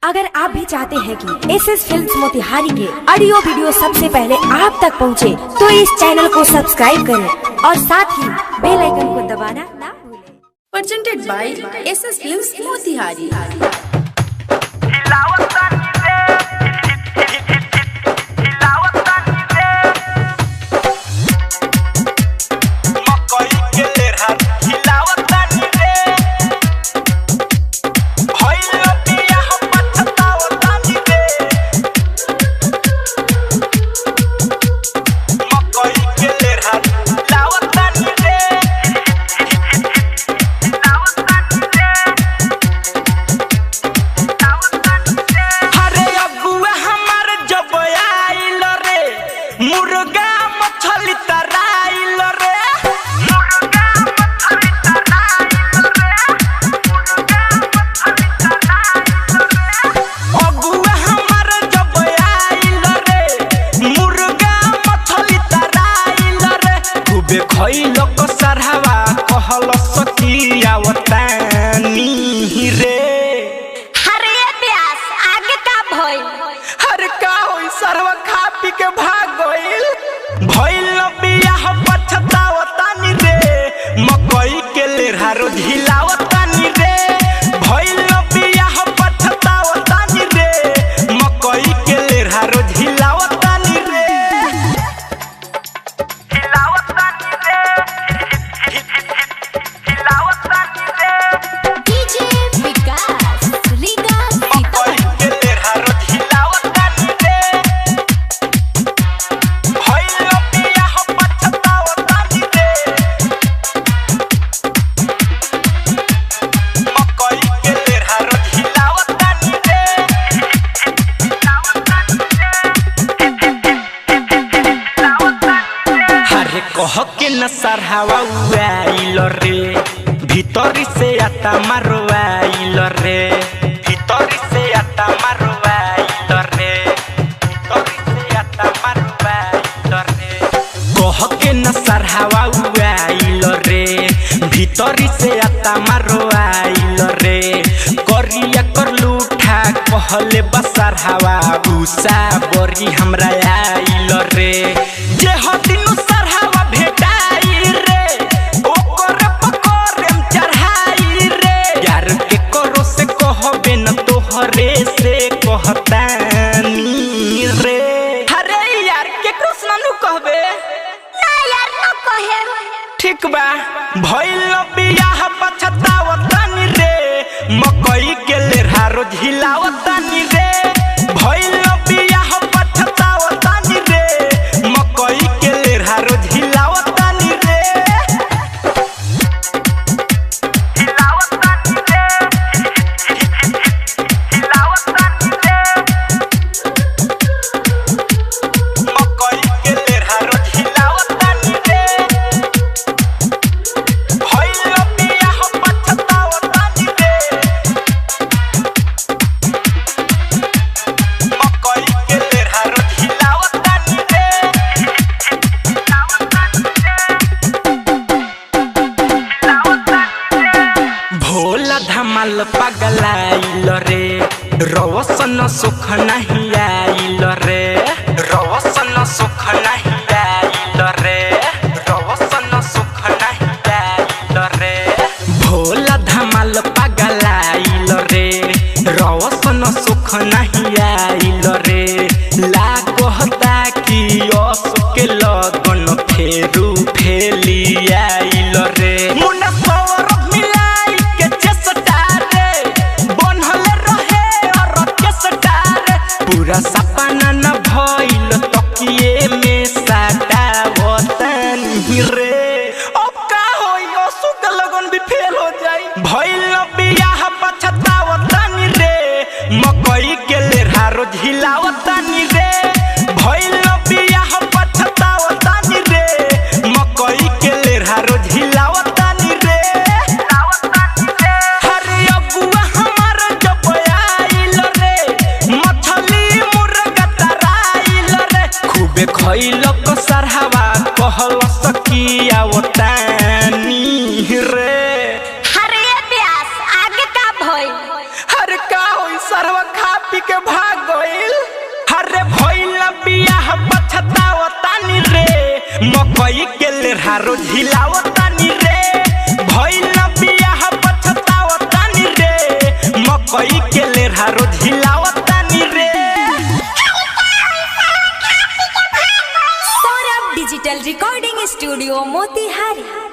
अगर आप भी चाहते हैं कि एसएस फिल्म्स मोतिहारी के ऑडियो वीडियो सबसे पहले आप तक पहुंचे, तो इस चैनल को सब्सक्राइब करें और साथ ही बेल आइकन को दबाना ना भूलें। Presented by SS films Motihari. सरहवा कहल सकियावतानी रे। अरे ब्यास आगे का भइल? अरे का होई सरहवा खा पी के भाग गइल। भइल बियाह पछतावतानी रे, मकई के लेरहा रोज हिलावतानी रे। भइल बियाह पछतावतानी रे, मकई के लेरहा रोज हिलावतानी रे। कह के न सरहवा उआइल रे, भीतरी से आता मारवाइल रे। भीतरी से आता मारवाइल रे, भीतरी से आता मारवाइल रे। कह के न सरहवा उआइल रे, भीतरी से आता मारवाइल रे। करिया कर लूठा कहले बसरहवा उसा बरी हमरा आइल रे। जे हदिनु सरहवा भेटाई रे, ओकर पकड़म चढ़ाई रे। यार के करो से कहबे न तोहरे से कहतानी रे। अरे यार के कृष्ण नु कहबे ना यार न कहे। ठीक बा। भइल बियाह पछतावतानी रे, मकई के लेरहा रोज हिलावतानी रे। भइल बियाह पछतावतानी रे, मकई के लेरहा रोज हिलावतानी रे। हिलावतानी रे, हिलावतानी रे। मकई के लेरहा रोज हिलावतानी रे। भइल बियाह पछतावतानी रे, मकई के लेरहा रोज हिलावतानी रे। भोला धमाल पगलाइल रे, रवसन सुख नहीं आइल रे। रवसन सुख नहीं आइल रे, रवसन सुख नहीं आइल रे। भोला धमाल पगलाइल रे, रवसन सुख नहीं आइल रे। लागता कि असुक लगन फेरू फेली आइल रे। मुन्ना सौरभ मिलाई के चेष्टा रे, बनल रहे और केसटा रे। पूरा सपना न भइल तकिए में सटावतानी रे। अब का होई असुक लगन भी फेल हो जाई। भइल बियाह पछतावतानी रे, मकई के लेरहा रोज हिलावतानी रे। भइल बियाह पछतावतानी रे, मकई के लेरहा रोज हिलावतानी रे। हरे अगुआ हमार जब आइल रे, मछली मुर्गा तराइल रे। खूबे खइल क सरहवा कहल सकियावतानी रे। अरे ब्यास आगे का भइल? अरे का होई सरहवा खा पी के भाग गइल। अरे भइल बियाह पछतावतानी रे, मकई के लेहारो झिलावतानी रे। भइल बियाह पछतावतानी रे, मकई के लेहारो झिलावतानी रे। Saurabh digital recording studio Motihari.